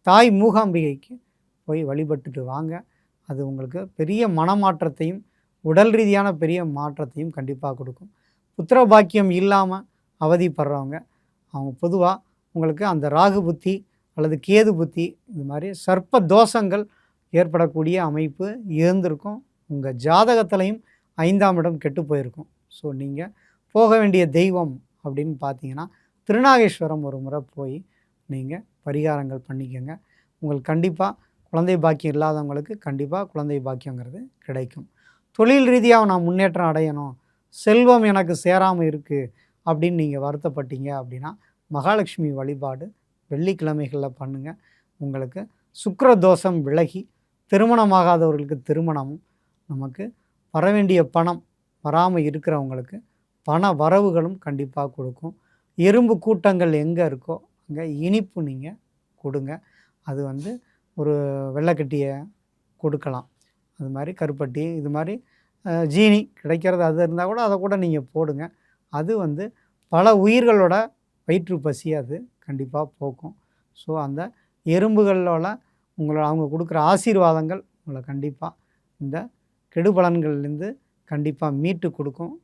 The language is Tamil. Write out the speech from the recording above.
தாய் மூகாம்பிகைக்கு போய் வழிபட்டுட்டு வாங்க. அது உங்களுக்கு பெரிய மனமாற்றத்தையும், உடல் ரீதியான பெரிய மாற்றத்தையும் கண்டிப்பாக கொடுக்கும். புத்திர பாக்கியம் இல்லாமல் அவதிப்படுறவங்க, அவங்க பொதுவாக உங்களுக்கு அந்த ராகு புத்தி அல்லது கேது புத்தி இது மாதிரி சர்ப்ப தோஷங்கள் ஏற்படக்கூடிய அமைப்பு இருந்திருக்கும். உங்கள் ஜாதகத்திலையும் 5ஆம் இடம் கெட்டு போயிருக்கும். ஸோ நீங்கள் போக வேண்டிய தெய்வம் அப்படின்னு பார்த்தீங்கன்னா, திருநாகேஸ்வரம் ஒரு முறை போய் நீங்கள் பரிகாரங்கள் பண்ணிக்கோங்க. உங்களுக்கு கண்டிப்பாக குழந்தை பாக்கியம் இல்லாதவங்களுக்கு கண்டிப்பாக குழந்தை பாக்கியங்கிறது கிடைக்கும். தொழில் ரீதியாக நான் முன்னேற்றம் அடையணும், செல்வம் எனக்கு சேராமல் இருக்குது அப்படின்னு நீங்கள் வருத்தப்பட்டீங்க அப்படின்னா, மகாலட்சுமி வழிபாடு வெள்ளிக்கிழமைகளில் பண்ணுங்கள். உங்களுக்கு சுக்கிர தோஷம் விலகி திருமணமாகாதவர்களுக்கு திருமணமும், நமக்கு வர வேண்டிய பணம் வராமல் இருக்கிறவங்களுக்கு பண வரவுகளும் கண்டிப்பாக கொடுக்கும். எறும்பு கூட்டங்கள் எங்கே இருக்கோ அங்கே இனிப்பு நீங்கள் கொடுங்க. அது வந்து ஒரு வெள்ளைக்கட்டியை கொடுக்கலாம். அது மாதிரி கருப்பட்டி இது மாதிரி ஜீனி கிடைக்கிறது அது இருந்தால் கூட அதை கூட நீங்கள் போடுங்க. அது வந்து பல உயிர்களோட வயிற்று பசி அது கண்டிப்பாக போக்கும். ஸோ அந்த எறும்புகளோட அவங்க கொடுக்குற ஆசீர்வாதங்கள் உங்களை கண்டிப்பாக இந்த கெடுபலன்கள்லேருந்து கண்டிப்பாக மீட்டு கொடுக்கும்.